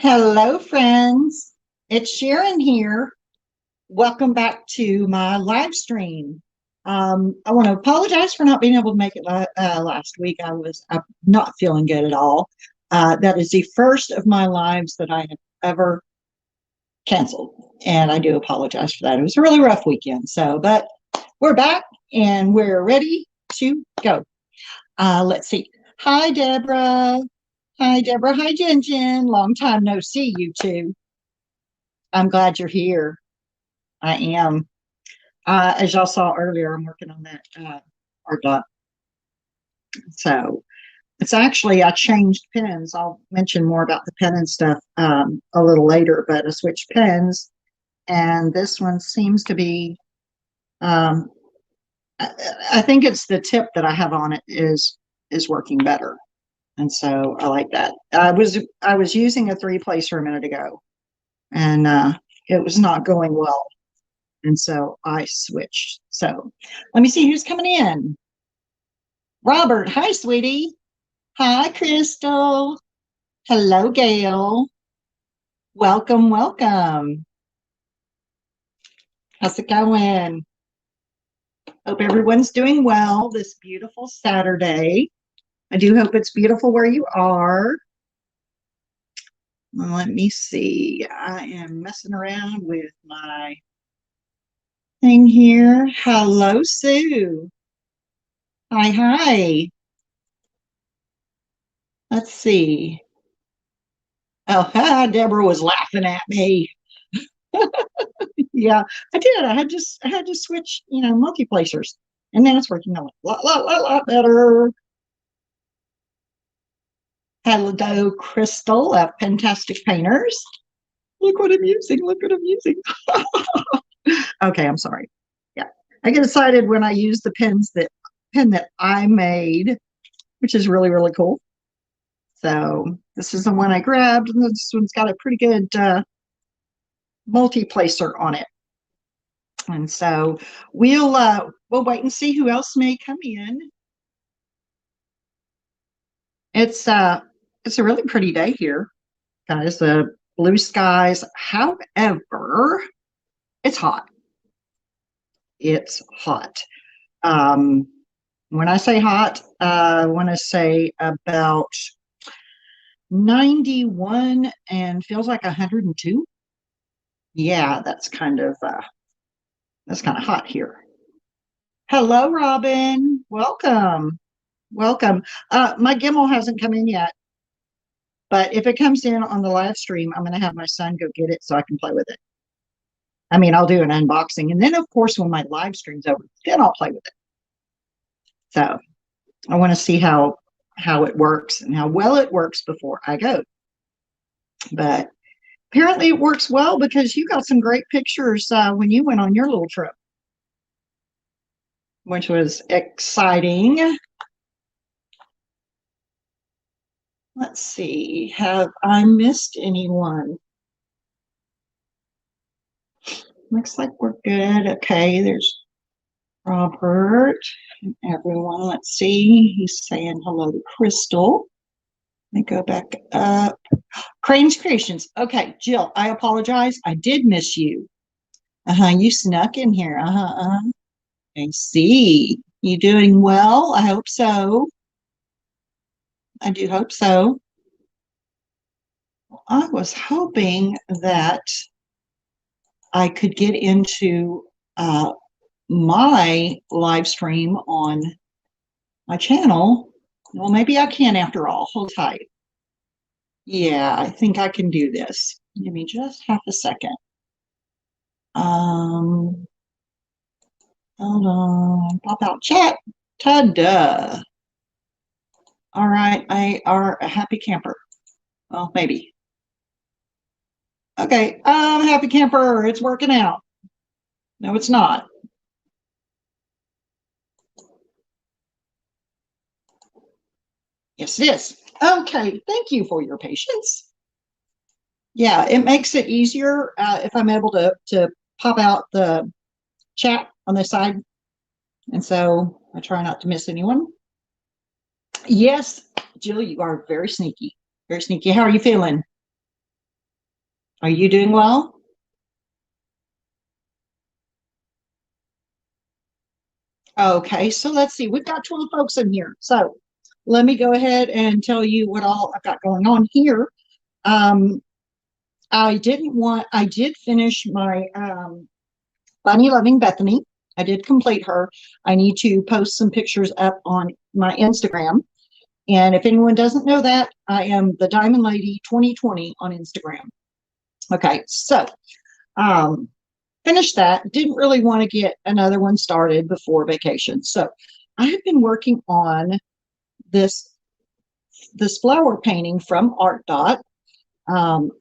Hello, friends. It's Sharon here. Welcome back to my live stream. I want to apologize for not being able to make it last week. I'm not feeling good at all. That is the first of my lives that I have ever canceled, and I do apologize for that. It was a really rough weekend. But we're back and we're ready to go. Let's see. Hi, Deborah. Hi, Deborah. Hi, Jen Jen. Long time no see, you two. I'm glad you're here. I am. As y'all saw earlier, I'm working on that art dot. So it's actually, I changed pens. I'll mention more about the pen and stuff a little later, but I switched pens. And this one seems to be, um, I think it's the tip that I have on it is working better. And so I like that. I was using a 3-placer a minute ago, and it was not going well. And so I switched. So let me see who's coming in. Robert, hi, sweetie. Hi, Crystal. Hello, Gail. Welcome, welcome. How's it going? Hope everyone's doing well this beautiful Saturday. I do hope it's beautiful where you are. Let me see. I am messing around with my thing here. Hello, Sue. Hi, hi. Let's see. Oh, Deborah was laughing at me. Yeah, I did. I had to switch, multi-placers, and then it's working a lot better. Hello, Crystal of Fantastic Painters. Look what I'm using. Look what I'm using. Okay, I'm sorry. Yeah, I get excited when I use the pen that I made, which is really, really cool. So this is the one I grabbed, and this one's got a pretty good multi-placer on it. And so we'll wait and see who else may come in. It's a really pretty day here, guys. The blue skies. However, it's hot. It's hot. When I say hot, I want to say about 91 and feels like 102. Yeah, that's kind of hot here. Hello, Robin. Welcome. Welcome. My Gimmel hasn't come in yet, but if it comes in on the live stream, I'm going to have my son go get it so I can play with it. I mean, I'll do an unboxing, and then of course, when my live stream's over, then I'll play with it. So I want to see how it works and how well it works before I go. But apparently, it works well because you got some great pictures when you went on your little trip, which was exciting. Let's see, have I missed anyone? Looks like we're good. Okay, there's Robert and everyone. Let's see, he's saying hello to Crystal. Let me go back up. Crane's Creations. Okay, Jill, I apologize. I did miss you. You snuck in here. I see. You doing well? I hope so. I do hope so. I was hoping that I could get into my live stream on my channel. Well, maybe I can after all. Hold tight. Yeah, I think I can do this. Give me just half a second. Hold on. Pop out chat. Ta-da. All right, I are a happy camper. Well, maybe. Okay, I'm a happy camper. It's working out. No, it's not. Yes, it is. Okay, thank you for your patience. Yeah, it makes it easier if I'm able to pop out the chat on this side. And so I try not to miss anyone. Yes, Jill, you are very sneaky. Very sneaky. How are you feeling? Are you doing well? Okay, so let's see. We've got 12 folks in here. So let me go ahead and tell you what all I've got going on here. Um, I did finish my Bunny Loving Bethany. I did complete her. I need to post some pictures up on my Instagram. And if anyone doesn't know that, I am the Diamond Lady 2020 on Instagram. Okay, so um, finished that. Didn't really want to get another one started before vacation. So I have been working on this this flower painting from Art Dot. Um,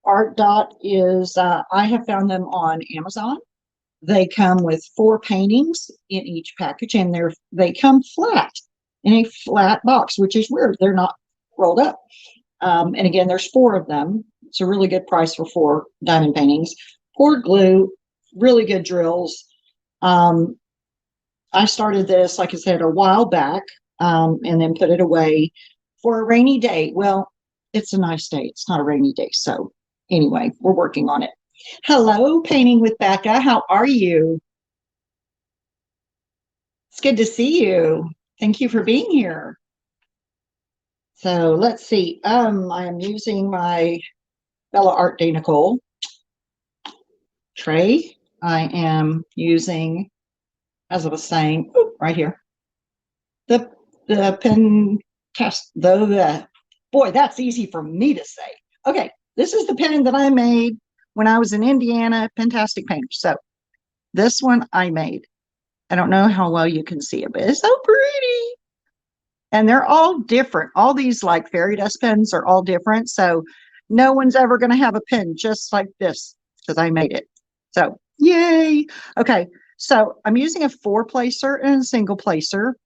Art Dot is I have found them on Amazon. They come with four paintings in each package, and they come flat in a flat box, which is weird. They're not rolled up. And again, there's four of them. It's a really good price for four diamond paintings. Poured glue, really good drills. Um, I started this, like I said, a while back, and then put it away for a rainy day. Well, it's a nice day. It's not a rainy day. So anyway, we're working on it. Hello, Painting with Becca. How are you? It's good to see you. Thank you for being here. So let's see. I am using my Bella Art de Nicole tray. I am using, as I was saying, right here, the pen test. Boy, that's easy for me to say. Okay, this is the pen that I made when I was in Indiana, Pentastic Painter. So this one I made. I don't know how well you can see it, but it's so pretty. And they're all different. All these like fairy dust pens are all different. So no one's ever going to have a pen just like this because I made it. So yay. Okay. So I'm using a four placer and a single placer.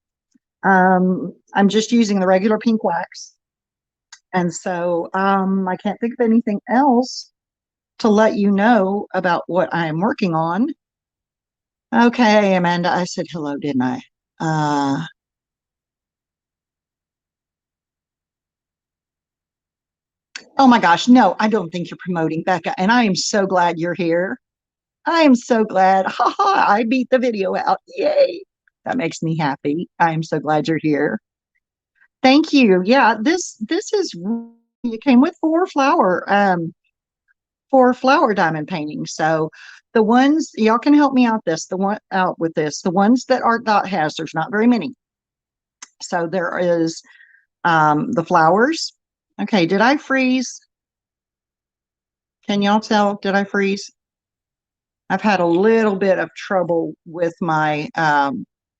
I'm just using the regular pink wax. And so I can't think of anything else to let you know about what I am working on. Okay, Amanda, I said hello, didn't I? Oh my gosh, no, I don't think you're promoting Becca, and I am so glad you're here. I am so glad. Ha ha, I beat the video out. Yay. That makes me happy. I am so glad you're here. Thank you. Yeah, this is it came with four flower diamond paintings. So the ones y'all can help me out with this. The ones that Art Dot has, there's not very many. So there is the flowers. Okay, did I freeze? Can y'all tell? Did I freeze? I've had a little bit of trouble with my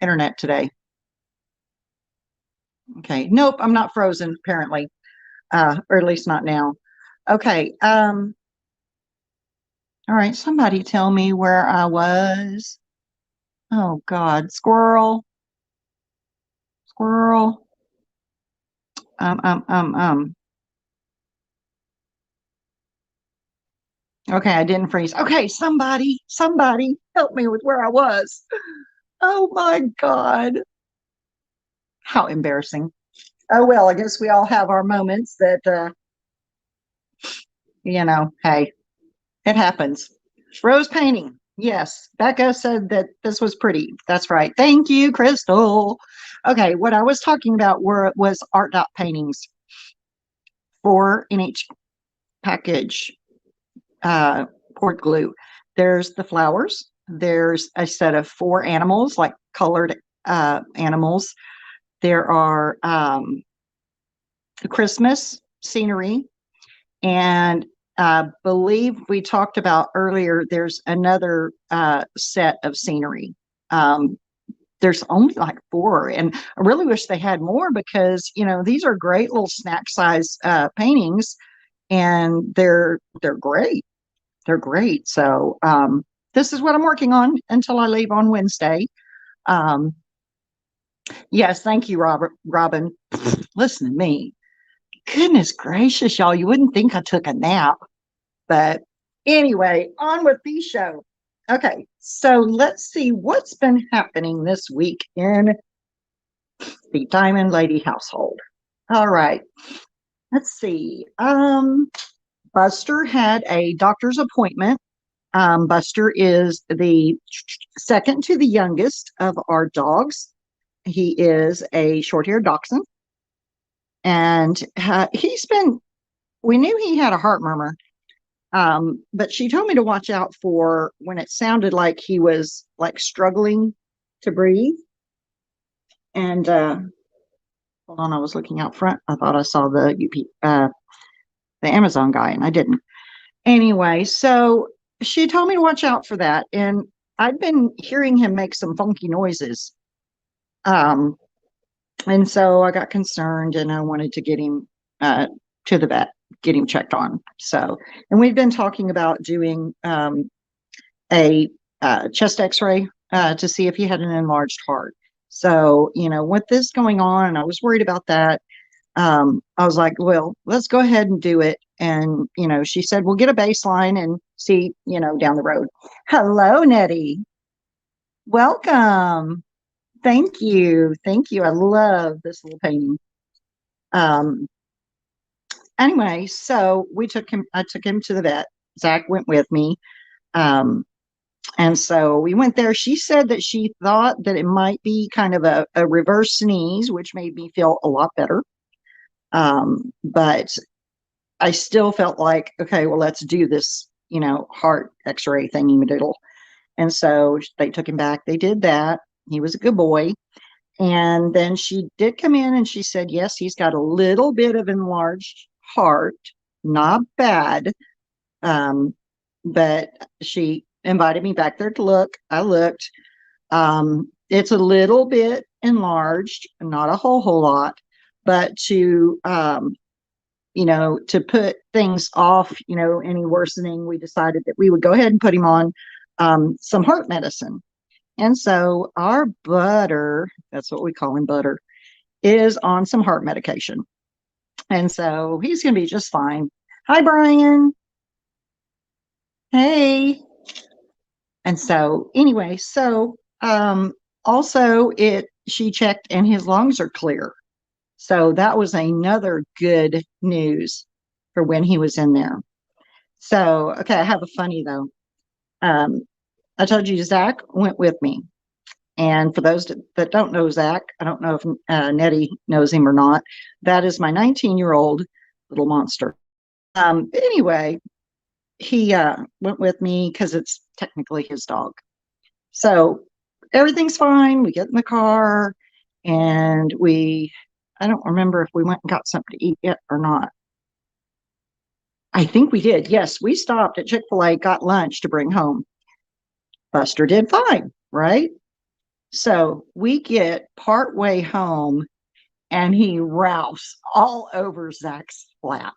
internet today. Okay, nope, I'm not frozen apparently, or at least not now. Okay, all right, somebody tell me where I was. Oh God, squirrel, squirrel. Um, um, um, um. Okay, I didn't freeze. Okay, somebody help me with where I was. Oh my God, how embarrassing. Oh well, I guess we all have our moments that, hey, it happens. Rose painting. Yes, Becca said that this was pretty. That's right. Thank you, Crystal. Okay, what I was talking about was Art Dot paintings, four in each package. Poured glue. There's the flowers. There's a set of four animals, like colored animals. There are Christmas scenery, and I believe we talked about earlier, there's another set of scenery. There's only like four, and I really wish they had more because these are great little snack size paintings, and they're great. They're great. So this is what I'm working on until I leave on Wednesday. Um, yes, thank you, Robin. Listen to me. Goodness gracious, y'all! You wouldn't think I took a nap. But anyway, on with the show. Okay, so let's see what's been happening this week in the Diamond Lady household. All right, let's see. Buster had a doctor's appointment. Buster is the second to the youngest of our dogs. He is a short-haired dachshund, and we knew he had a heart murmur, but she told me to watch out for when it sounded like he was like struggling to breathe. And hold on, I was looking out front. I thought I saw the Amazon guy, and I didn't. Anyway, so she told me to watch out for that, and I'd been hearing him make some funky noises. Um, and so I got concerned, and I wanted to get him to the vet, get him checked on. So, and we've been talking about doing a chest X-ray to see if he had an enlarged heart. So, with this going on, I was worried about that. I was like, well, let's go ahead and do it. And, she said, we'll get a baseline and see, down the road. Hello, Nettie. Welcome. Thank you. Thank you. I love this little painting. Um, anyway, so I took him to the vet. Zach went with me. And so we went there. She said that she thought that it might be kind of a reverse sneeze, which made me feel a lot better. But I still felt like, okay, well, let's do this, heart X-ray thingy doodle. And so they took him back. They did that. He was a good boy. And then she did come in and she said, yes, he's got a little bit of enlarged heart, not bad. But she invited me back there to look. I looked. It's a little bit enlarged, not a whole lot, but to put things off, any worsening, we decided that we would go ahead and put him on some heart medicine. And so our Butter, that's what we call him, Butter, is on some heart medication. And so he's going to be just fine. Hi, Brian. Hey. And so anyway, also she checked and his lungs are clear. So that was another good news for when he was in there. So, okay, I have a funny though. I told you Zach went with me. And for those that don't know Zach, I don't know if Nettie knows him or not. That is my 19-year-old little monster. Anyway, he went with me because it's technically his dog. So everything's fine. We get in the car and I don't remember if we went and got something to eat yet or not. I think we did. Yes, we stopped at Chick-fil-A, got lunch to bring home. Buster did fine, right? So we get partway home and he rouse all over Zach's lap.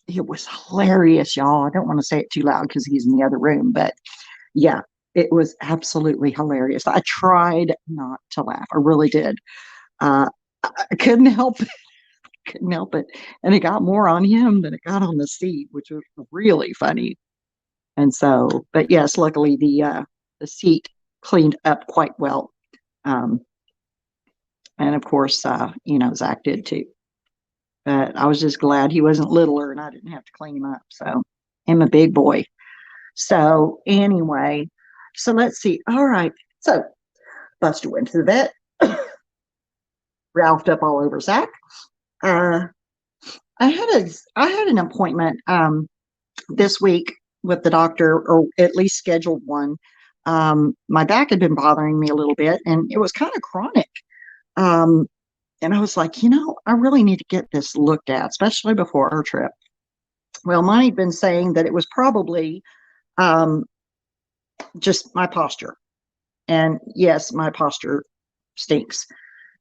It was hilarious, y'all. I don't want to say it too loud because he's in the other room, but yeah, it was absolutely hilarious. I tried not to laugh. I really did. I couldn't help it. Couldn't help it. And it got more on him than it got on the seat, which was really funny. And so, but yes, luckily the seat cleaned up quite well. And of course, Zach did too. But I was just glad he wasn't littler and I didn't have to clean him up. So I'm a big boy. So anyway, so let's see. All right. So Buster went to the vet, ralphed up all over Zach. I had an appointment this week with the doctor, or at least scheduled one. My back had been bothering me a little bit, and it was kind of chronic. And I was like, I really need to get this looked at, especially before our trip. Well, Monty had been saying that it was probably just my posture. And yes, my posture stinks.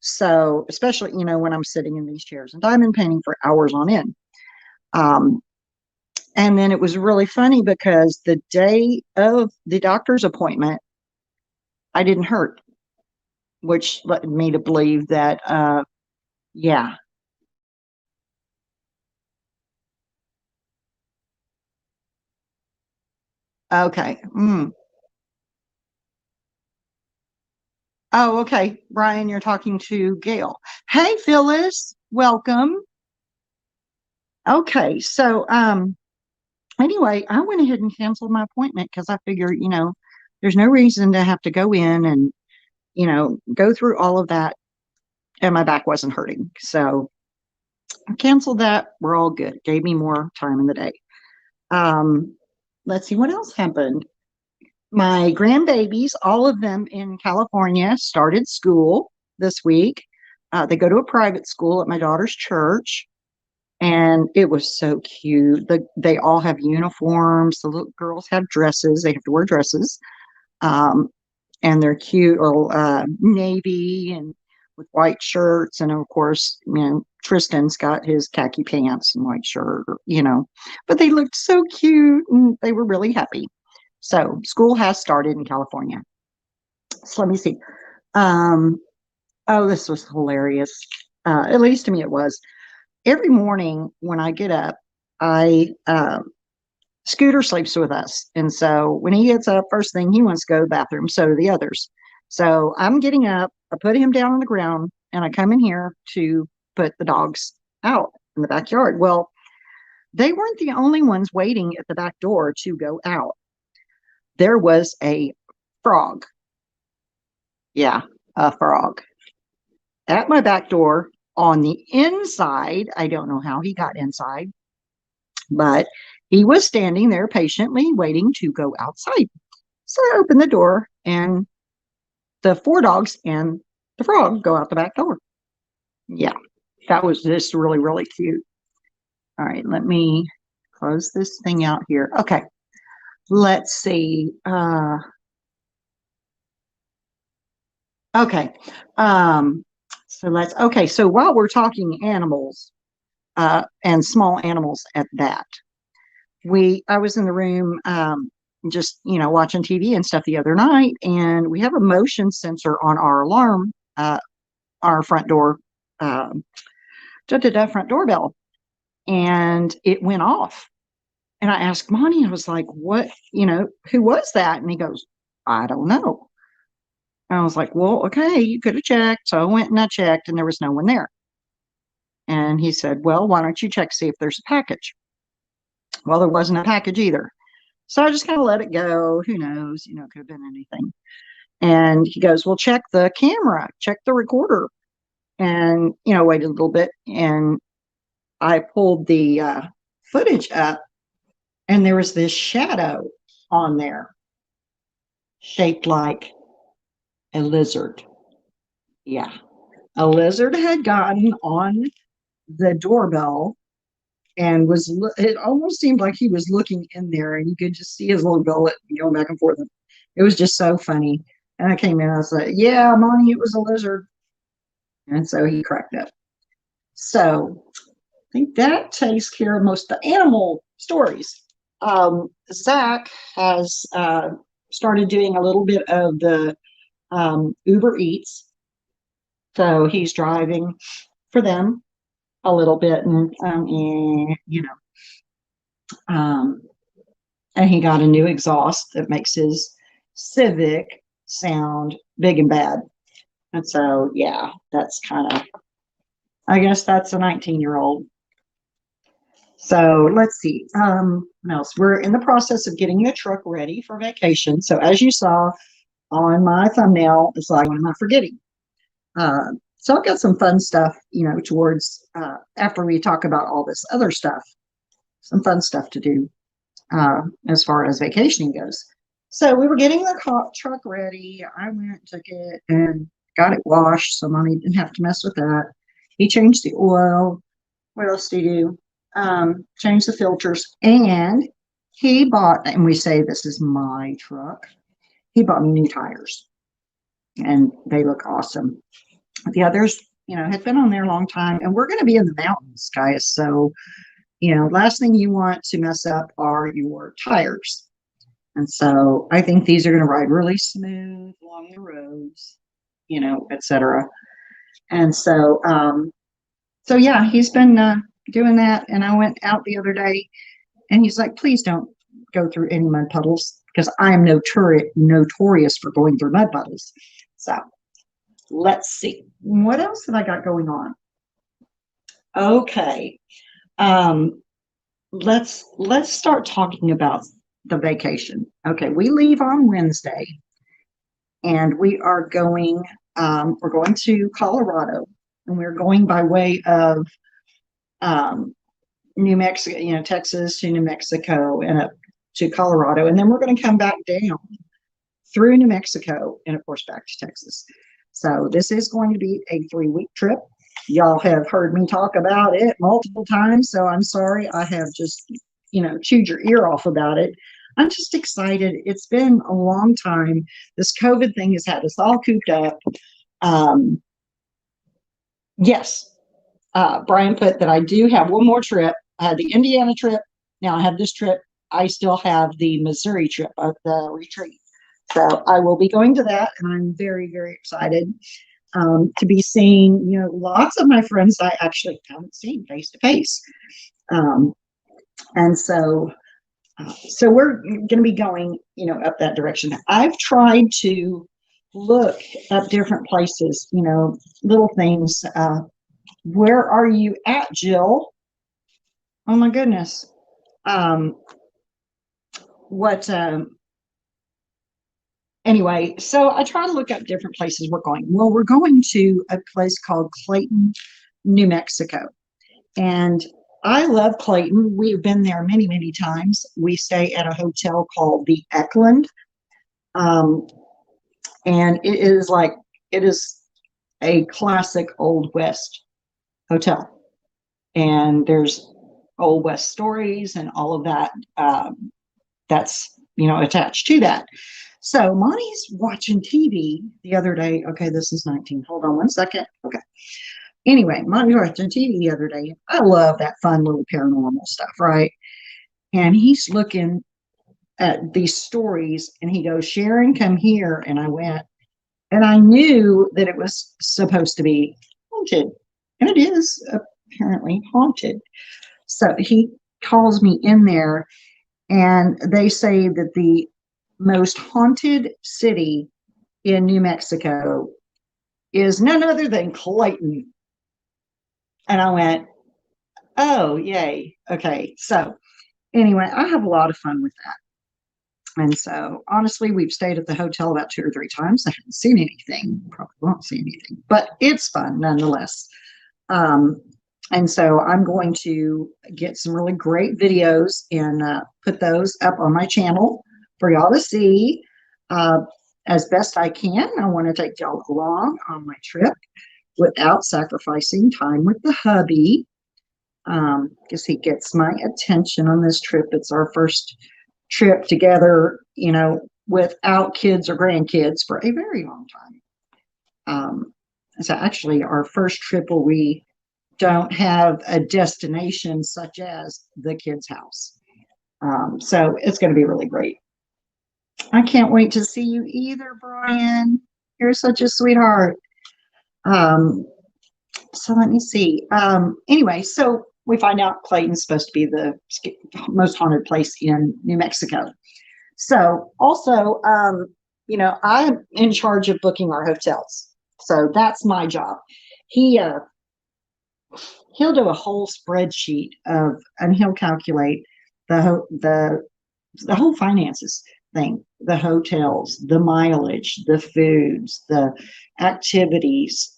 So, especially, when I'm sitting in these chairs and diamond painting for hours on end. And then it was really funny because the day of the doctor's appointment, I didn't hurt, which led me to believe that, yeah. Okay. Oh, okay. Brian, you're talking to Gail. Hey, Phyllis, welcome. Okay, so Anyway, I went ahead and canceled my appointment because I figured, there's no reason to have to go in and, go through all of that. And my back wasn't hurting. So I canceled that. We're all good. Gave me more time in the day. Um, let's see what else happened. My grandbabies, all of them in California, started school this week. They go to a private school at my daughter's church, and it was so cute. They all have uniforms. The little girls have dresses. They have to wear dresses, um, and they're cute, little navy and with white shirts. And of course, Tristan's got his khaki pants and white shirt, but they looked so cute and they were really happy. So school has started in California. So let me see. Um, oh, this was hilarious. At least to me, it was. Every morning when I get up, I Scooter sleeps with us, and so when he gets up, first thing he wants to go to the bathroom. So do the others. So I'm getting up. I put him down on the ground, and I come in here to put the dogs out in the backyard. Well, they weren't the only ones waiting at the back door to go out. There was a frog. Yeah, a frog at my back door on the inside. I don't know how he got inside, but he was standing there patiently waiting to go outside. So I opened the door, and the 4 dogs and the frog go out the back door. Yeah, that was just really, really cute. All right, let me close this thing out here. Okay, let's see. Okay. So while we're talking animals, and small animals at that, I was in the room, just, watching TV and stuff the other night, and we have a motion sensor on our alarm, our front door, front doorbell, and it went off. And I asked Monty, I was like, what, who was that? And he goes, I don't know. And I was like, well, okay, you could have checked. So I went and I checked, and there was no one there. And he said, well, why don't you check, see if there's a package? Well, there wasn't a package either. So I just kind of let it go. Who knows? It could have been anything. And he goes, well, check the camera, check the recorder. And, waited a little bit. And I pulled the footage up, and there was this shadow on there shaped like a lizard. Yeah. A lizard had gotten on the doorbell and it almost seemed like he was looking in there, and you could just see his little gullet going back and forth. It was just so funny. And I came in and I said, yeah, Monty, it was a lizard. And so he cracked up. So I think that takes care of most of the animal stories. Zach has started doing a little bit of the Uber Eats. So he's driving for them a little bit, and and he got a new exhaust that makes his Civic sound big and bad. And so, yeah, that's I guess that's a 19-year-old. So let's see. What else? We're in the process of getting the truck ready for vacation. So as you saw on my thumbnail, it's like, what am I forgetting? So I've got some fun stuff, towards after we talk about all this other stuff, some fun stuff to do as far as vacationing goes. So we were getting the truck ready. I went, took it, and got it washed, so Mommy didn't have to mess with that. He changed the oil. What else do you do? Change the filters. And he bought, and we say this is my truck, he bought me new tires. And they look awesome. The others, had been on there a long time. And we're going to be in the mountains, guys. So, last thing you want to mess up are your tires. And so I think these are going to ride really smooth along the roads, etc. And so, yeah, he's been doing that. And I went out the other day, and he's like, please don't go through any mud puddles, because I am notorious for going through mud puddles. So let's see. What else have I got going on? Okay. let's start talking about the vacation. Okay, we leave on Wednesday, and we're going to Colorado, and we're going by way of um, New Mexico, Texas to New Mexico and up to Colorado, and then we're going to come back down through New Mexico and of course back to Texas. So this is going to be a 3-week trip. Y'all have heard me talk about it multiple times, so I'm sorry I have just, chewed your ear off about it. I'm just excited. It's been a long time. This COVID thing has had us all cooped up. Yes, Brian put that I do have one more trip. I had the Indiana trip. Now I have this trip. I still have the Missouri trip of the retreat. So I will be going to that, and I'm very, very excited to be seeing, lots of my friends I actually haven't seen face to face. And so we're going to be going, up that direction. I've tried to look up different places, little things. Where are you at, Jill? Oh my goodness. Anyway, so I try to look up different places we're going. Well, we're going to a place called Clayton, New Mexico. And I love Clayton. We've been there many, many times. We stay at a hotel called the Eckland. And it is a classic Old West hotel. And there's Old West stories and all of that. That's, attached to that. So Monty's watching TV the other day. Okay, this is 19. Hold on one second. Okay. Anyway, Monty was watching TV the other day. I love that fun little paranormal stuff, right? And he's looking at these stories and he goes, Sharon, come here. And I went, and I knew that it was supposed to be haunted. And it is apparently haunted. So he calls me in there, and they say that the most haunted city in New Mexico is none other than Clayton. And I went, oh, yay. Okay. So anyway, I have a lot of fun with that. And so honestly, we've stayed at the hotel about 2 or 3 times. I haven't seen anything, probably won't see anything, but it's fun nonetheless. And so I'm going to get some really great videos and put those up on my channel for y'all to see as best I can. I want to take y'all along on my trip without sacrificing time with the hubby, because he gets my attention on this trip. It's our first trip together, without kids or grandkids for a very long time. It's actually our first trip where we don't have a destination such as the kids' house. So it's going to be really great. I can't wait to see you either, Brian. You're such a sweetheart. So let me see. Anyway, so we find out Clayton's supposed to be the most haunted place in New Mexico. So also, I'm in charge of booking our hotels. So that's my job. He'll do a whole spreadsheet and he'll calculate the whole finances thing, the hotels, the mileage, the foods, the activities,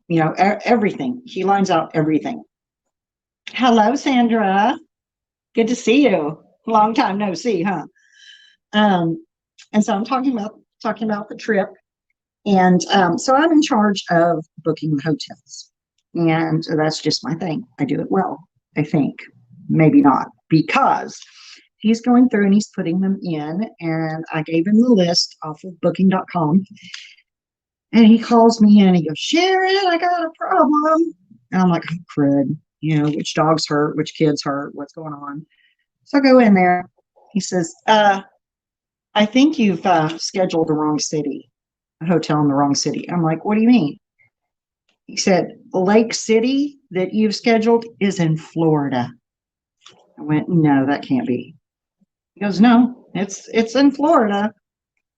everything. He lines out everything. Hello, Sandra. Good to see you. Long time no see, huh? And so I'm talking about the trip. And so I'm in charge of booking the hotels. And that's just my thing. I do it well, I think. Maybe not, because he's going through and he's putting them in. And I gave him the list off of booking.com. And he calls me in and he goes, Sharon, I got a problem. And I'm like, oh, crud. Which dogs hurt, which kids hurt, what's going on. So I go in there. He says, I think you've scheduled the wrong city, a hotel in the wrong city. I'm like, what do you mean? He said, Lake City that you've scheduled is in Florida. I went, no, that can't be. He goes, no, it's in Florida.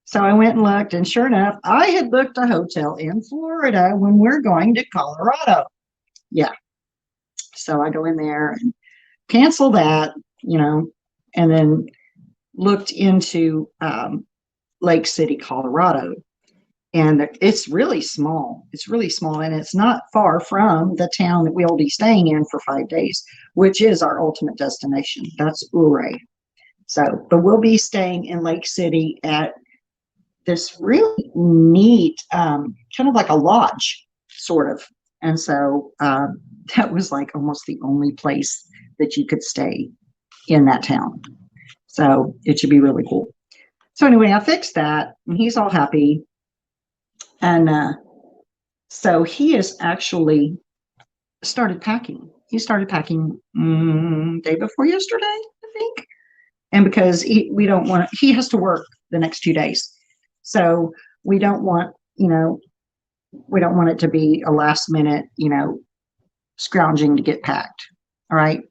So I went and looked, and sure enough, I had booked a hotel in Florida when we're going to Colorado. Yeah. So I go in there and cancel that, and then looked into Lake City, Colorado. And it's really small. It's really small, and it's not far from the town that we'll be staying in for 5 days, which is our ultimate destination. That's Ouray. So, but we'll be staying in Lake City at this really neat, kind of like a lodge, sort of. And so that was like almost the only place that you could stay in that town. So it should be really cool. So anyway, I fixed that, and he's all happy. And so he has actually started packing. He started packing day before yesterday, I think. And because we don't want he has to work the next 2 days. So we don't want it to be a last minute, scrounging to get packed. All right.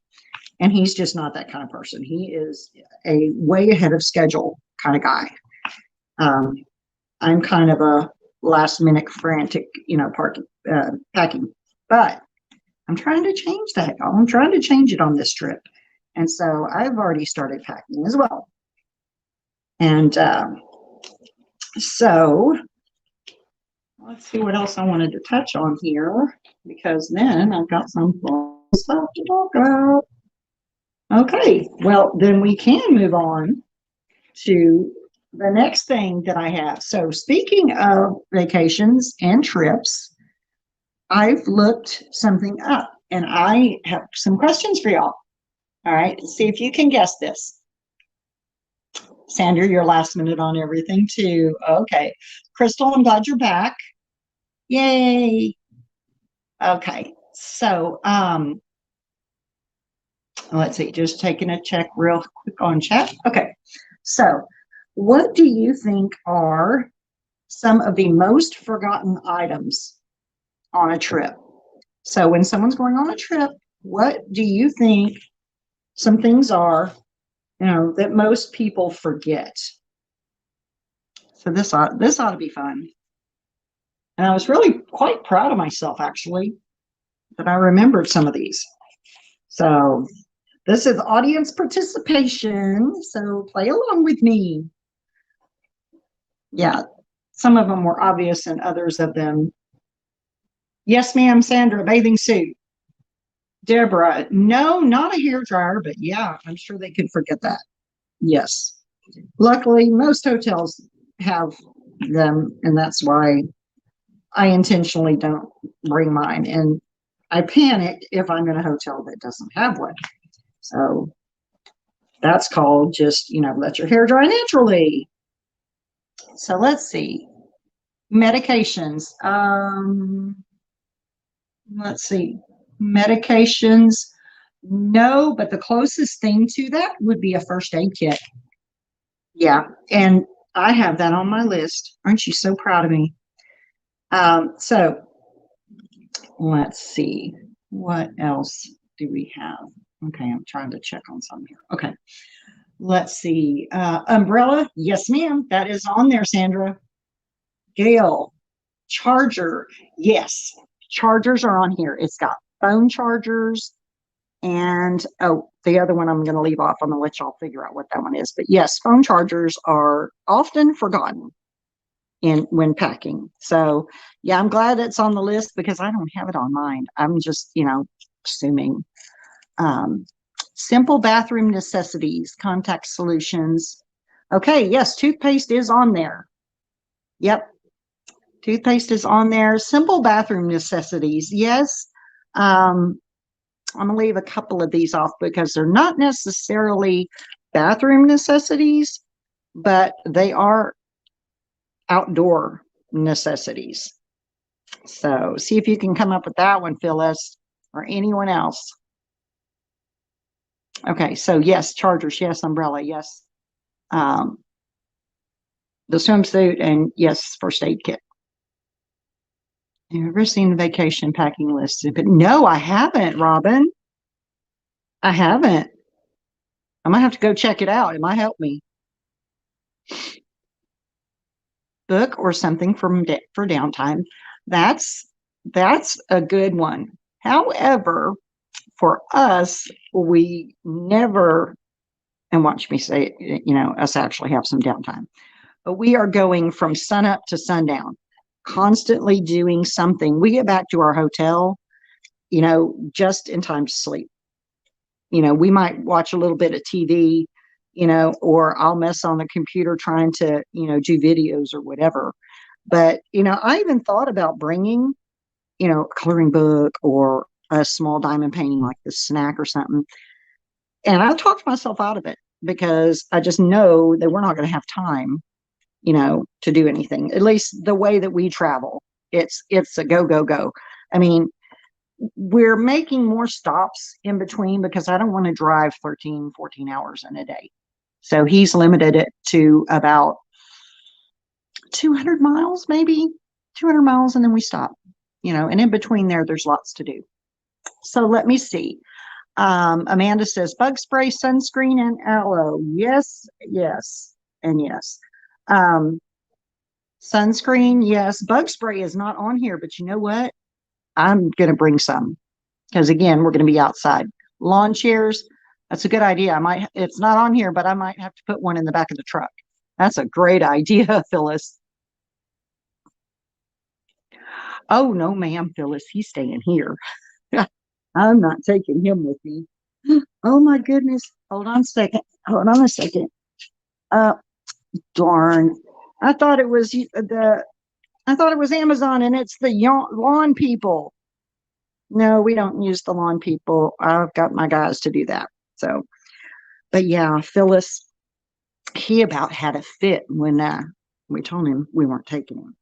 And he's just not that kind of person. He is a way ahead of schedule kind of guy. I'm kind of a last minute frantic, packing, but I'm trying to change that. I'm trying to change it on this trip. And so I've already started packing as well. And so let's see what else I wanted to touch on here, because then I've got some fun stuff to talk about. Okay, well, then we can move on to the next thing that I have. So speaking of vacations and trips, I've looked something up, and I have some questions for y'all. All right, see if you can guess this. Sandra, you're last minute on everything too. Okay. Crystal, I'm glad you're back. Yay. Okay. So, let's see, just taking a check real quick on chat. Okay. So, what do you think are some of the most forgotten items on a trip? So, when someone's going on a trip, what do you think some things are, that most people forget? So this ought to be fun. And I was really quite proud of myself, actually, that I remembered some of these. So this is audience participation. So play along with me. Yeah, some of them were obvious and others of them. Yes, ma'am, Sandra, bathing suit. Deborah, no, not a hair dryer, but yeah, I'm sure they could forget that. Yes. Luckily, most hotels have them, and that's why I intentionally don't bring mine. And I panic if I'm in a hotel that doesn't have one. So that's called just, let your hair dry naturally. So let's see. Medications. Let's see. Medications. No, but the closest thing to that would be a first aid kit. Yeah, and I have that on my list. Aren't you so proud of me? So let's see. What else do we have? Okay, I'm trying to check on some here. Okay, let's see. Umbrella. Yes, ma'am. That is on there, Sandra. Gail. Charger. Yes, chargers are on here. It's got phone chargers. And the other one I'm going to leave off. I'm going to let y'all figure out what that one is. But yes, phone chargers are often forgotten when packing. So yeah, I'm glad it's on the list because I don't have it on mine. I'm just, assuming. Simple bathroom necessities, contact solutions. Okay, yes, toothpaste is on there. Yep, toothpaste is on there. Simple bathroom necessities, yes. I'm going to leave a couple of these off because they're not necessarily bathroom necessities, but they are outdoor necessities. So see if you can come up with that one, Phyllis, or anyone else. Okay, so yes, chargers, yes, umbrella, yes. The swimsuit, and yes, first aid kit. Have you ever seen the vacation packing list? But no, I haven't, Robin. I haven't. I might have to go check it out. It might help me. Book or something for downtime. That's a good one. However, for us, we never, and watch me say, us actually have some downtime, but we are going from sunup to sundown, constantly doing something. We get back to our hotel, just in time to sleep. We might watch a little bit of TV, or I'll mess on the computer trying to, do videos or whatever. But, I even thought about bringing, a coloring book or a small diamond painting like the snack or something. And I talked myself out of it because I just know that we're not going to have time, to do anything, at least the way that we travel. It's a go, go, go. I mean, we're making more stops in between because I don't want to drive 13, 14 hours in a day. So he's limited it to about 200 miles, maybe 200 miles. And then we stop, and in between there's lots to do. So let me see. Amanda says bug spray, sunscreen, and aloe. Yes, yes, and yes. Sunscreen, yes. Bug spray is not on here, but you know what? I'm going to bring some because, again, we're going to be outside. Lawn chairs, that's a good idea. It's not on here, but I might have to put one in the back of the truck. That's a great idea, Phyllis. Oh, no, ma'am, Phyllis, he's staying here. I'm not taking him with me. Oh, my goodness. Hold on a second. Darn. I thought it was Amazon, and it's the lawn people. No, we don't use the lawn people. I've got my guys to do that. So, but yeah, Phyllis, he about had a fit when we told him we weren't taking him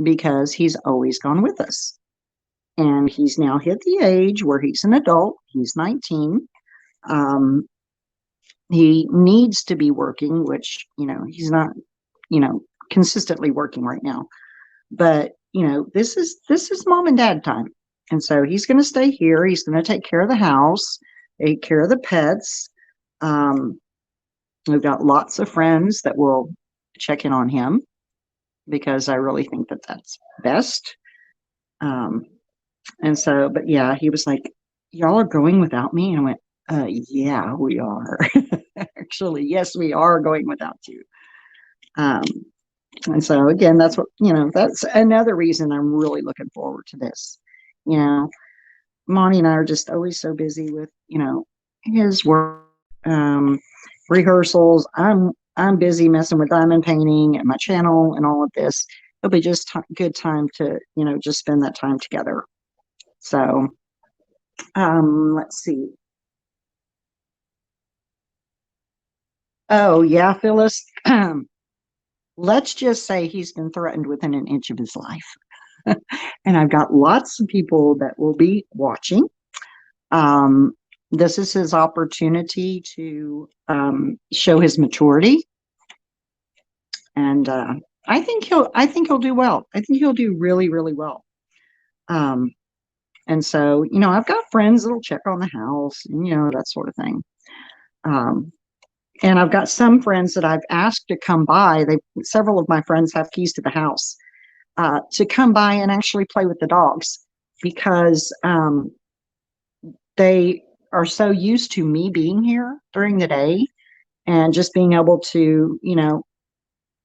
because he's always gone with us. And he's now hit the age where he's an adult. He's 19. He needs to be working, which, he's not, consistently working right now. But, this is mom and dad time. And so he's going to stay here. He's going to take care of the house, take care of the pets. We've got lots of friends that will check in on him because I really think that that's best. And so, but yeah, he was like, y'all are going without me? And I went, yeah, we are. Actually, yes, we are going without you. And so again, that's what, that's another reason I'm really looking forward to this. Monty and I are just always so busy with, his work, rehearsals. I'm busy messing with diamond painting and my channel and all of this. It'll be just good time to, just spend that time together. So, let's see. Oh, yeah, Phyllis. Let's just say he's been threatened within an inch of his life. And I've got lots of people that will be watching. This is his opportunity to show his maturity. And I think he'll do well. I think he'll do really, really well. And so, I've got friends that'll check on the house and, that sort of thing. And I've got some friends that I've asked to come by. Several of my friends have keys to the house to come by and actually play with the dogs because they are so used to me being here during the day and just being able to,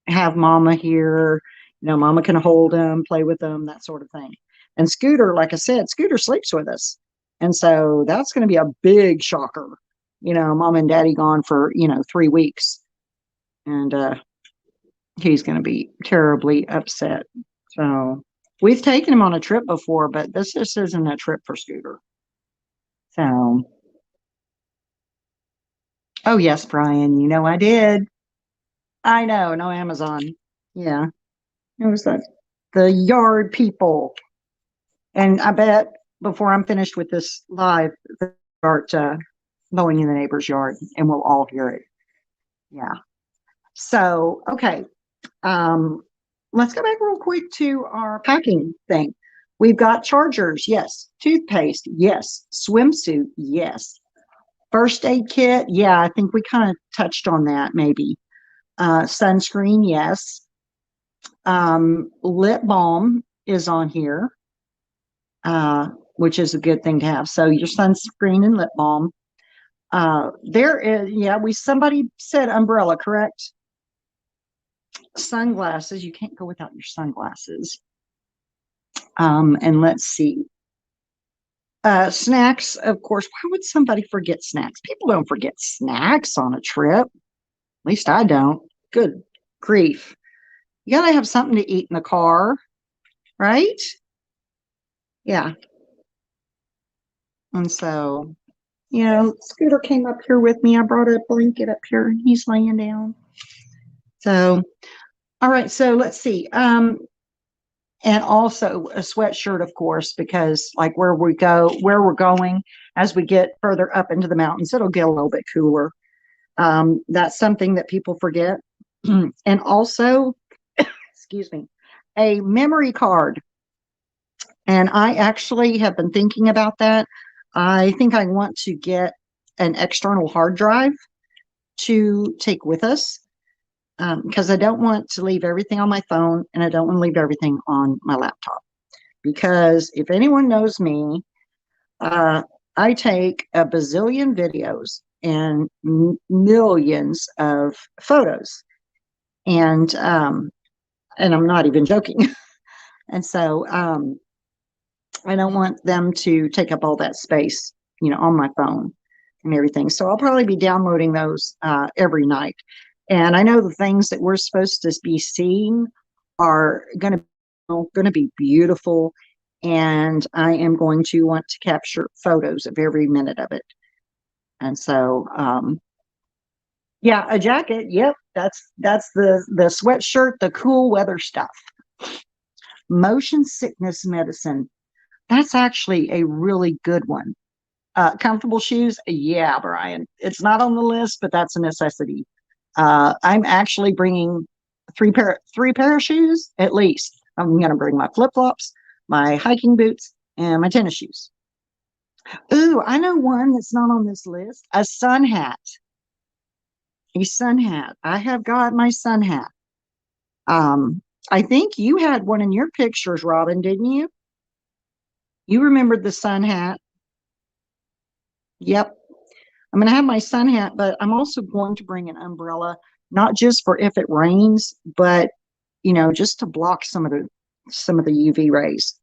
have mama here. Mama can hold them, play with them, that sort of thing. And Scooter, like I said, Scooter sleeps with us. And so that's going to be a big shocker. Mom and daddy gone for, 3 weeks. And he's going to be terribly upset. So we've taken him on a trip before, but this just isn't a trip for Scooter. So, oh, yes, Brian, I did. I know, no Amazon. Yeah. It was the yard people. And I bet before I'm finished with this live, they'll start mowing in the neighbor's yard and we'll all hear it. Yeah. So, okay. Let's go back real quick to our packing thing. We've got chargers, yes. Toothpaste, yes. Swimsuit, yes. First aid kit, yeah, I think we kind of touched on that maybe. Sunscreen, yes. Lip balm is on here. which is a good thing to have. So your sunscreen and lip balm. There is, yeah, somebody said umbrella, correct? Sunglasses. You can't go without your sunglasses. And let's see. Snacks, of course. Why would somebody forget snacks? People don't forget snacks on a trip. At least I don't. Good grief. You gotta have something to eat in the car, right? Yeah. And so, Scooter came up here with me. I brought a blanket up here and he's laying down. So, all right. So let's see. And also a sweatshirt, of course, because like where we're going, as we get further up into the mountains, it'll get a little bit cooler. That's something that people forget. And also, excuse me, a memory card. And I actually have been thinking about that. I think I want to get an external hard drive to take with us because I don't want to leave everything on my phone and I don't want to leave everything on my laptop. Because if anyone knows me, I take a bazillion videos and millions of photos, and I'm not even joking. And so I don't want them to take up all that space, on my phone and everything. So I'll probably be downloading those every night. And I know the things that we're supposed to be seeing are going to be beautiful, and I am going to want to capture photos of every minute of it. And so, yeah, a jacket. Yep, that's the sweatshirt, the cool weather stuff. Motion sickness medicine. That's actually a really good one. Comfortable shoes. Yeah, Brian. It's not on the list, but that's a necessity. I'm actually bringing three pair of shoes at least. I'm going to bring my flip flops, my hiking boots, and my tennis shoes. Ooh, I know one that's not on this list. A sun hat. A sun hat. I have got my sun hat. I think you had one in your pictures, Robin, didn't you? You remembered the sun hat. Yep. I'm going to have my sun hat, but I'm also going to bring an umbrella, not just for if it rains, but just to block some of the UV rays.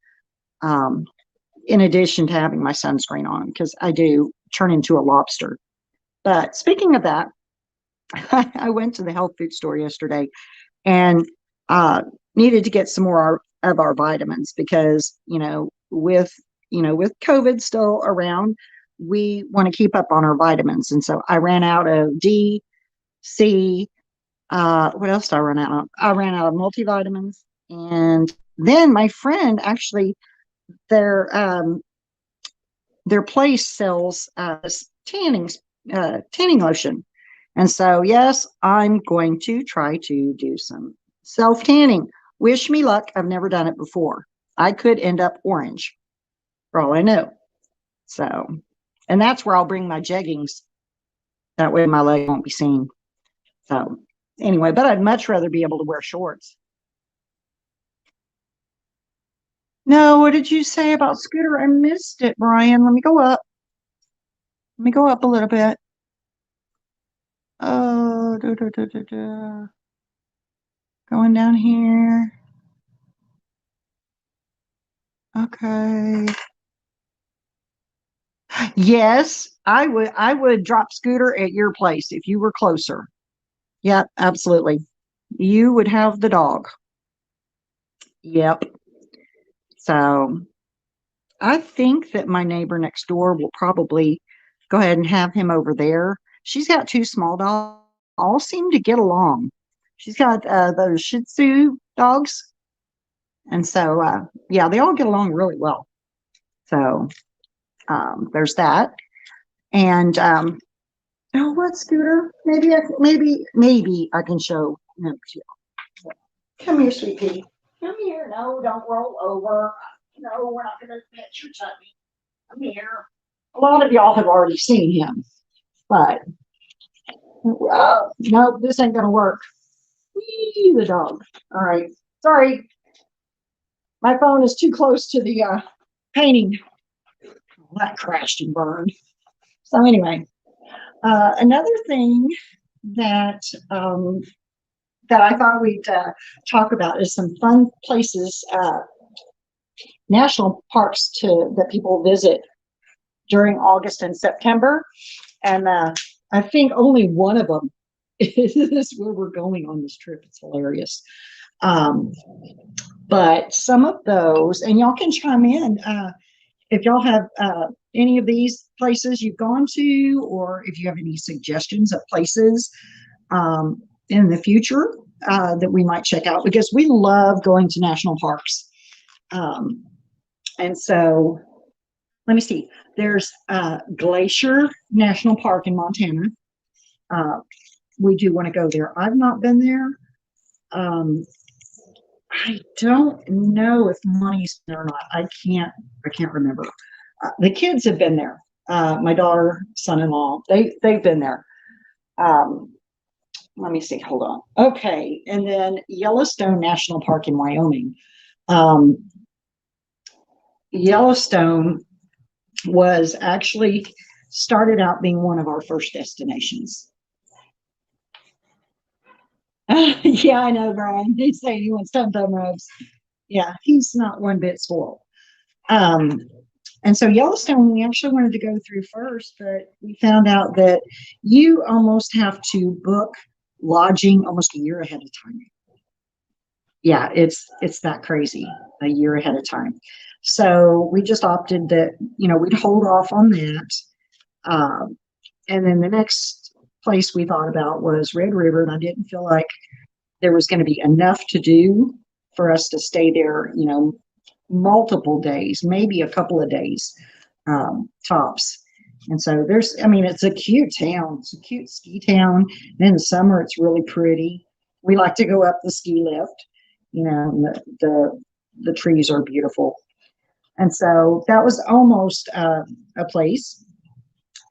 In addition to having my sunscreen on, because I do turn into a lobster. But speaking of that, I went to the health food store yesterday and needed to get some more of our vitamins because with COVID still around, we want to keep up on our vitamins. And so I ran out of D, C. What else did I run out of? I ran out of multivitamins. And then my friend actually, their place sells tanning lotion. And so, yes, I'm going to try to do some self tanning. Wish me luck. I've never done it before. I could end up orange for all I know. So, and that's where I'll bring my jeggings. That way my leg won't be seen. So, anyway, but I'd much rather be able to wear shorts. No, what did you say about Scooter? I missed it, Brian. Let me go up. Let me go up a little bit. Oh, going down here. Okay. Yes, I would drop Scooter at your place if you were closer. Yeah, absolutely. You would have the dog. Yep. So I think that my neighbor next door will probably go ahead and have him over there. She's got two small dogs, all seem to get along. She's got those Shih Tzu dogs. And so, yeah, they all get along really well. So there's that. And what, Scooter? Maybe I can show him to you. Come here, sweet pea. Come here. No, don't roll over. No, we're not going to pet your tummy. Come here. A lot of y'all have already seen him, but no, this ain't going to work. Whee, the dog. All right. Sorry. My phone is too close to the painting. that crashed and burned. So anyway, another thing that that I thought we'd talk about is some fun places, national parks that people visit during August and September. And I think only one of them is where we're going on this trip. It's hilarious. Um, but some of those, and y'all can chime in if y'all have any of these places you've gone to, or if you have any suggestions of places in the future that we might check out, because we love going to national parks. And so let me see. There's Glacier National Park in Montana. We do want to go there. I've not been there. I don't know if Monty's there or not. I can't remember. The kids have been there. My daughter, son-in-law, they've been there. Let me see. Hold on. Okay, and then Yellowstone National Park in Wyoming. Yellowstone was actually started out being one of our first destinations. Yeah, I know, Brian. He's saying he wants tum-tum rubs. Yeah, he's not one bit spoiled. And so Yellowstone, we actually wanted to go through first, but we found out that you almost have to book lodging almost a year ahead of time. Yeah, it's that crazy, a year ahead of time. So we just opted that, we'd hold off on that. And then the next place we thought about was Red River, and I didn't feel like there was going to be enough to do for us to stay there, multiple days, maybe a couple of days, tops. And so it's a cute town. It's a cute ski town. And in the summer, it's really pretty. We like to go up the ski lift, and the trees are beautiful. And so that was almost a place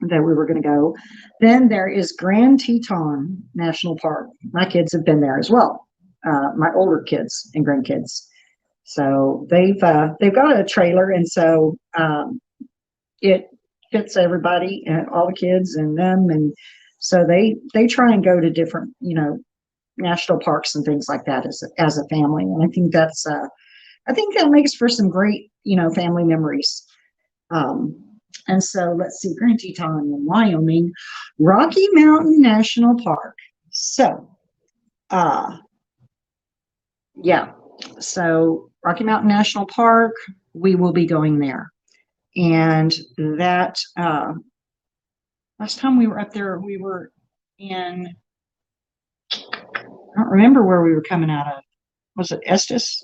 that we were going to go. Then there is Grand Teton National Park. My kids have been there as well. My older kids and grandkids. So they've got a trailer, and so it fits everybody and all the kids and them, and so they try and go to different national parks and things like that as a family, and I think that makes for some great family memories. And so let's see, Grand Teton in Wyoming, Rocky Mountain National Park. So yeah, so Rocky Mountain National Park, we will be going there. And that last time we were up there, we were in, I don't remember where we were coming out of. Was it Estes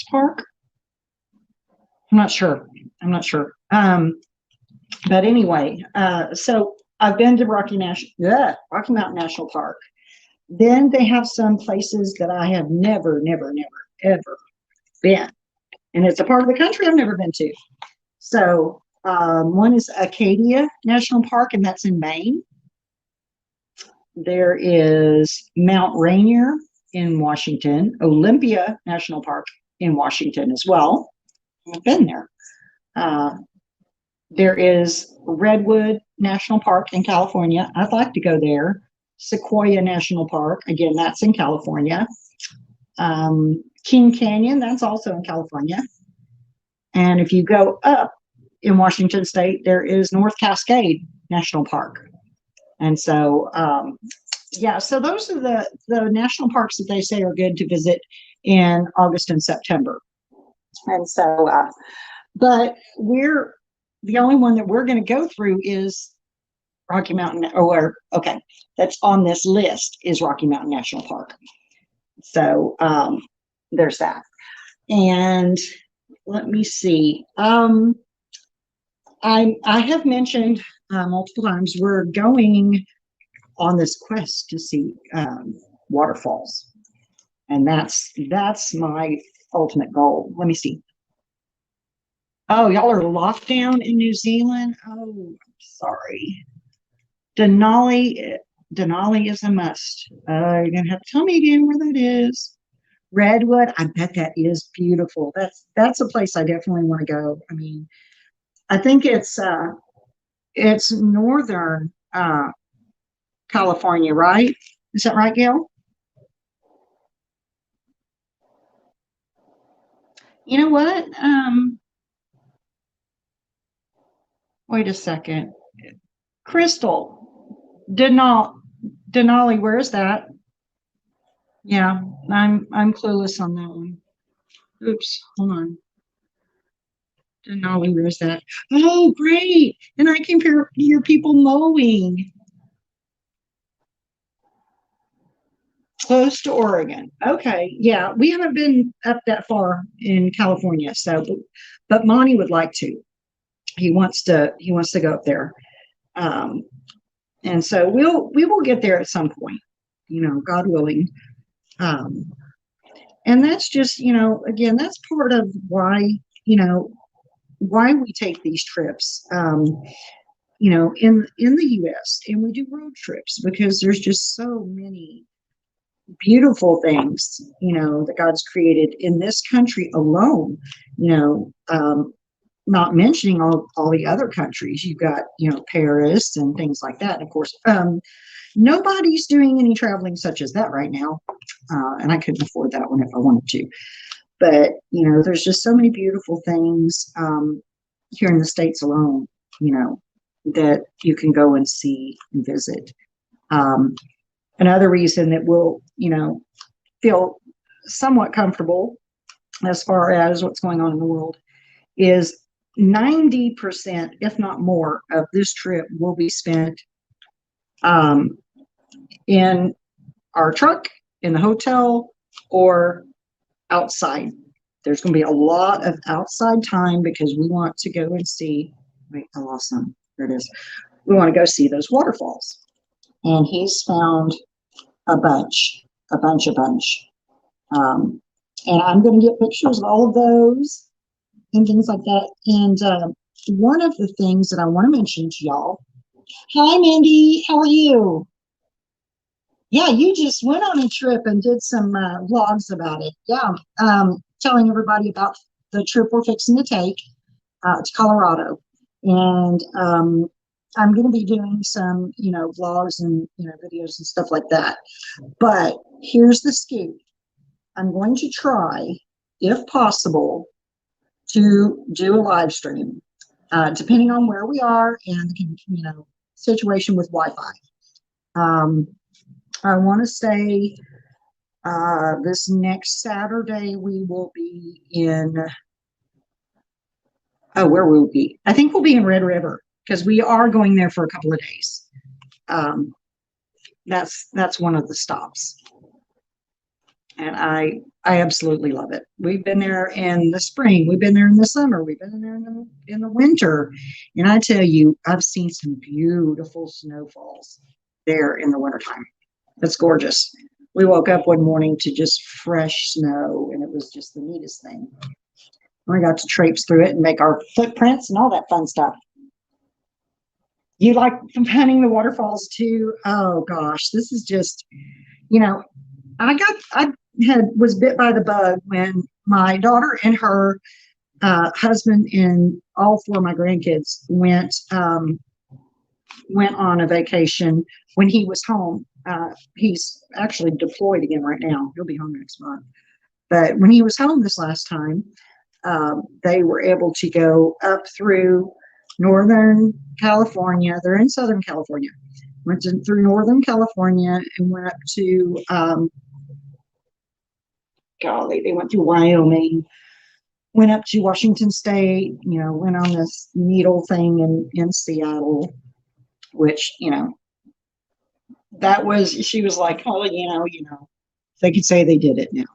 Park? I'm not sure. But anyway, so I've been to Rocky Mountain National Park. Then they have some places that I have never, ever been. And it's a part of the country I've never been to. So one is Acadia National Park, and that's in Maine. There is Mount Rainier in Washington, Olympia National Park in Washington as well. I've been there. There is Redwood National Park in California. I'd like to go there. Sequoia National Park, again, that's in California. King Canyon, that's also in California. And if you go up in Washington State, there is North Cascade National Park. And so, so those are the national parks that they say are good to visit in August and September. And so, but the only one that we're going to go through is Rocky Mountain, that's on this list is Rocky Mountain National Park. So there's that. And let me see. I have mentioned multiple times we're going on this quest to see waterfalls, and that's my ultimate goal. Let me see. Oh, y'all are locked down in New Zealand. Oh, sorry. Denali is a must. You're gonna have to tell me again where that is. Redwood, I bet that is beautiful. That's a place I definitely want to go. I mean, I think it's northern California, right? Is that right, Gail? You know what? Wait a second. Crystal, Denali, where is that? Yeah, I'm clueless on that one. Oops, hold on. Denali, where is that? Oh, great! And I can hear people mowing close to Oregon. Okay, yeah, we haven't been up that far in California, so but Monty would like to. He wants to go up there. Um, and so we will get there at some point, God willing. Um, and that's just, again, that's part of you know, why we take these trips, in the US, and we do road trips because there's just so many beautiful things, that God's created in this country alone, not mentioning all the other countries. You've got, Paris and things like that. And of course, nobody's doing any traveling such as that right now. And I couldn't afford that one if I wanted to. But, there's just so many beautiful things here in the States alone, that you can go and see and visit. Another reason that we'll, feel somewhat comfortable as far as what's going on in the world is 90%, if not more, of this trip will be spent in our truck, in the hotel, or outside. There's going to be a lot of outside time because we want to go and see. Wait, I lost some. There it is. We want to go see those waterfalls. And he's found a bunch. And I'm going to get pictures of all of those and things like that. And one of the things that I want to mention to y'all. Hi, Mindy. How are you? Yeah, you just went on a trip and did some vlogs about it. Yeah, telling everybody about the trip we're fixing to take to Colorado. And I'm going to be doing some, vlogs and, videos and stuff like that. But here's the scoop. I'm going to try, if possible, to do a live stream, depending on where we are and, situation with Wi-Fi. I want to say this next Saturday we will be in, where will we be? I think we'll be in Red River because we are going there for a couple of days. That's one of the stops. And I absolutely love it. We've been there in the spring. We've been there in the summer. We've been there in the winter. And I tell you, I've seen some beautiful snowfalls there in the wintertime. It's gorgeous. We woke up one morning to just fresh snow, and it was just the neatest thing. We got to traipse through it and make our footprints and all that fun stuff. You like hunting the waterfalls too? Oh gosh, this is just, I was bit by the bug when my daughter and her husband and all four of my grandkids went on a vacation when he was home. He's actually deployed again right now. He'll be home next month. But when he was home this last time, they were able to go up through Northern California. They're in Southern California. Went through Northern California and went up to, they went through Wyoming, went up to Washington State, went on this needle thing in Seattle, which, she was like, oh, they could say they did it now.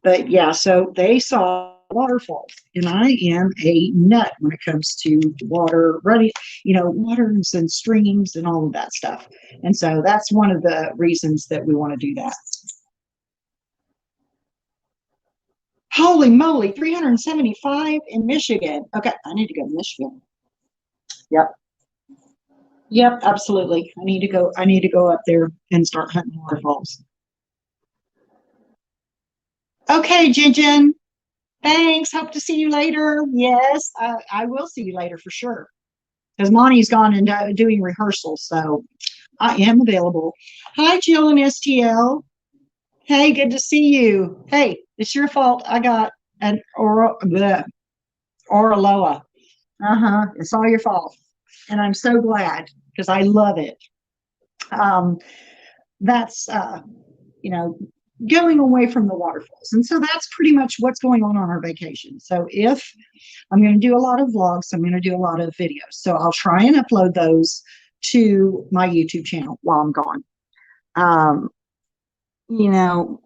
But yeah, so they saw waterfalls, and I am a nut when it comes to water, waters and streams and all of that stuff. And so that's one of the reasons that we want to do that. Holy moly, 375 in Michigan. Okay, I need to go to Michigan. Yep, absolutely. I need to go up there and start hunting waterfalls. Okay, Jinjin. Thanks. Hope to see you later. Yes, I will see you later for sure. Because Monty's gone and doing rehearsals, so I am available. Hi, Jill and STL. Hey, good to see you. Hey, it's your fault. I got an Oraloa. Uh-huh. It's all your fault. And I'm so glad because I love it. Um, that's you know, going away from the waterfalls. And so that's pretty much what's going on our vacation. So if I'm going to do a lot of vlogs, I'm going to do a lot of videos. So I'll try and upload those to my YouTube channel while I'm gone. Um, you know,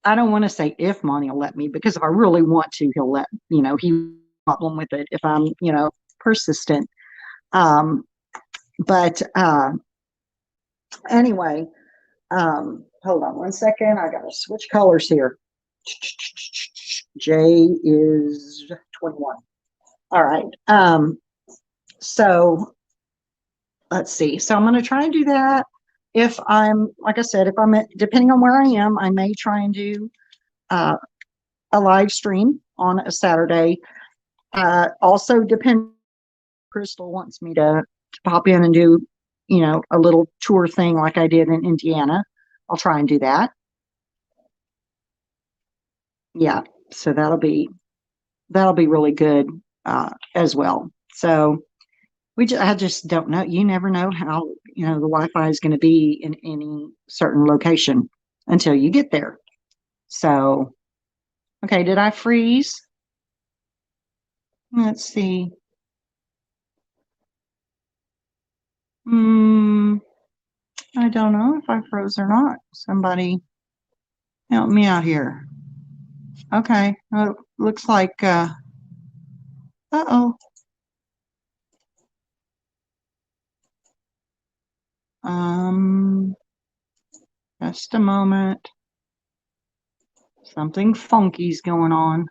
I don't want to say if Monty will let me, because if I really want to, he'll let, he problem with it if I'm, persistent. Um, but anyway, hold on one second. I got to switch colors here. J is 21. All right. So let's see. So I'm going to try and do that. If I'm, like I said, if I'm depending on where I am, I may try and do a live stream on a Saturday. Also, depend. Crystal wants me to pop in and do, a little tour thing like I did in Indiana. I'll try and do that. Yeah, so that'll be really good as well. So I just don't know. You never know how the Wi-Fi is going to be in any certain location until you get there. So, okay, did I freeze? Let's see. I don't know if I froze or not. Somebody help me out here. Okay, looks like uh-oh. Just a moment. Something funky's going on.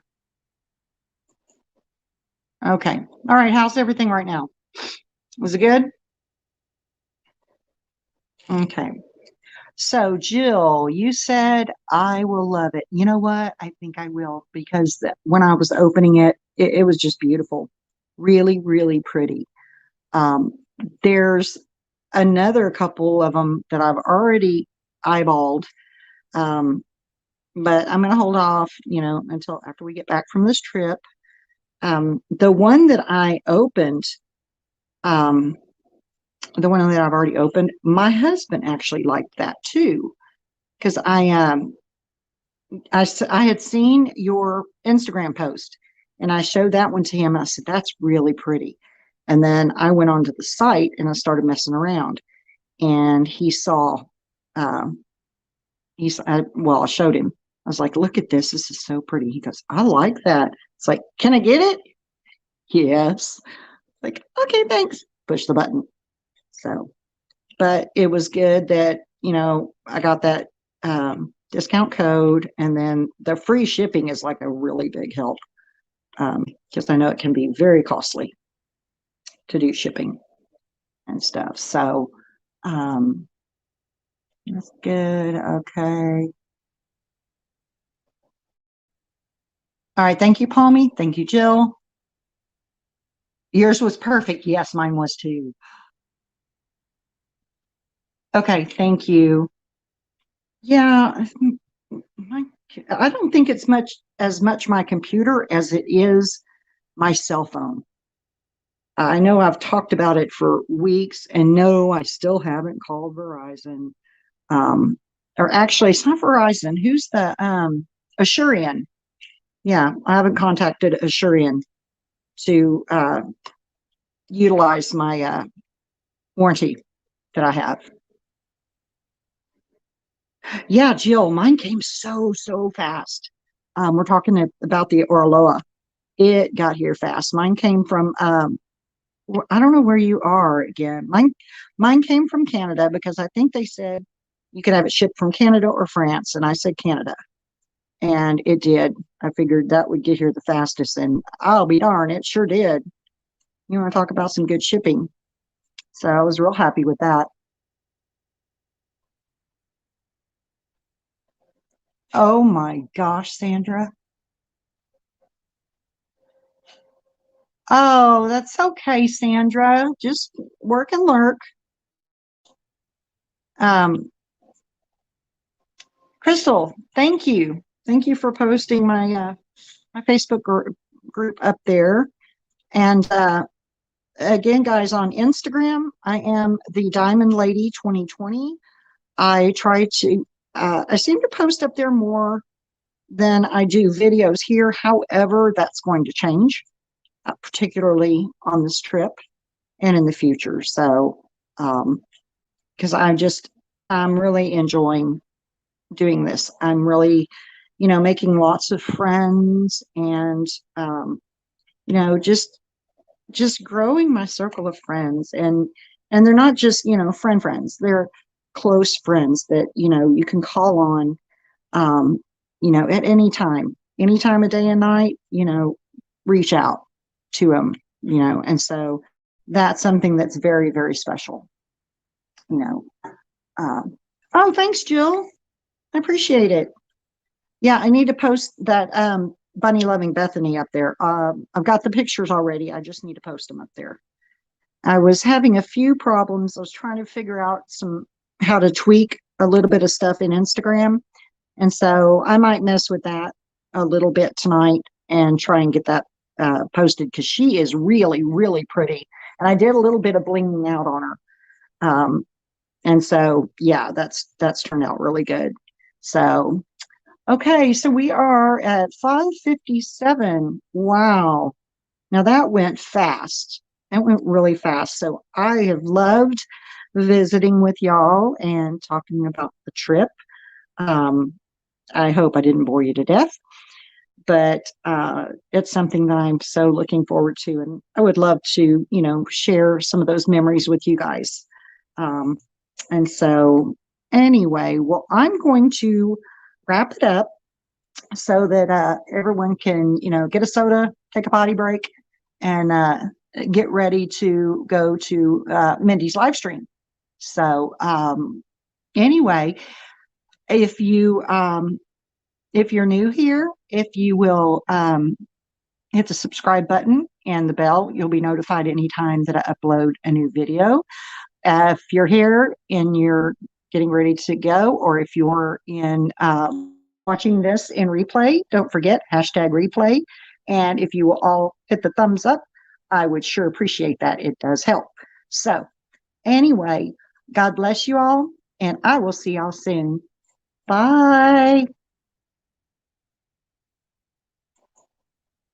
Okay. All right, how's everything right now? Was it good? Okay. So, Jill, you said I will love it. You know what? I think I will, because when I was opening it, it was just beautiful. Really, really pretty. Um, there's another couple of them that I've already eyeballed, but I'm going to hold off, until after we get back from this trip. The one that I opened, um, the one that I've already opened, my husband actually liked that too, because I had seen your Instagram post and I showed that one to him. And I said, that's really pretty. And then I went onto the site and I started messing around, and he saw, um, I showed him. I was like, look at this. This is so pretty. He goes, I like that. It's like, can I get it? Yes. Like, okay, thanks. Push the button. So, but it was good that, I got that discount code, and then the free shipping is like a really big help, because I know it can be very costly to do shipping and stuff. So, that's good. Okay. All right. Thank you, Palmy. Thank you, Jill. Yours was perfect. Yes, mine was too. Okay. Thank you. Yeah. My, I don't think it's much my computer as it is my cell phone. I know I've talked about it for weeks, and no, I still haven't called Verizon. Um, or actually, it's not Verizon. Who's the Assurian? Yeah, I haven't contacted Assurian to utilize my warranty that I have. Yeah, Jill, mine came so fast. We're talking about the Oraloa. It got here fast. Mine came from I don't know where you are again. Mine came from Canada, because I think they said you could have it shipped from Canada or France, and I said Canada, and it did. I figured that would get here the fastest, and I'll be darned, it sure did. You want to talk about some good shipping? So I was real happy with that. Oh my gosh, Sandra. Oh, that's okay, Sandra. Just work and lurk. Um, Crystal, thank you. Thank you for posting my Facebook group up there. And again, guys, on Instagram, I am the Diamond Lady 2020. I try to I seem to post up there more than I do videos here. However, that's going to change, particularly on this trip and in the future. So, because I'm really enjoying doing this. I'm really, making lots of friends and, um, just growing my circle of friends. And they're not just, friends. They're close friends that, you can call on, um, at any time of day and night, reach out to them, and so that's something that's very, very special, you know. Oh, thanks, Jill. I appreciate it. Yeah, I need to post that Bunny Loving Bethany up there. I've got the pictures already. I just need to post them up there. I was having a few problems. I was trying to figure out how to tweak a little bit of stuff in Instagram. And so I might mess with that a little bit tonight and try and get that posted because she is really, really pretty. And I did a little bit of blinging out on her. And so, yeah, that's turned out really good. So, okay, so we are at 5:57. Wow. Now that went fast. That went really fast. So I have loved visiting with y'all and talking about the trip. Um, I hope I didn't bore you to death, but it's something that I'm so looking forward to. And I would love to, share some of those memories with you guys. Um, and so, anyway, well, I'm going to wrap it up so that everyone can, get a soda, take a potty break, and get ready to go to Mindy's live stream. So, anyway, if you if you're new here, if you will hit the subscribe button and the bell, you'll be notified anytime that I upload a new video. If you're here and you're getting ready to go, or if you're in watching this in replay, don't forget #replay. And if you will all hit the thumbs up, I would sure appreciate that. It does help. So anyway, God bless you all, and I will see y'all soon. Bye.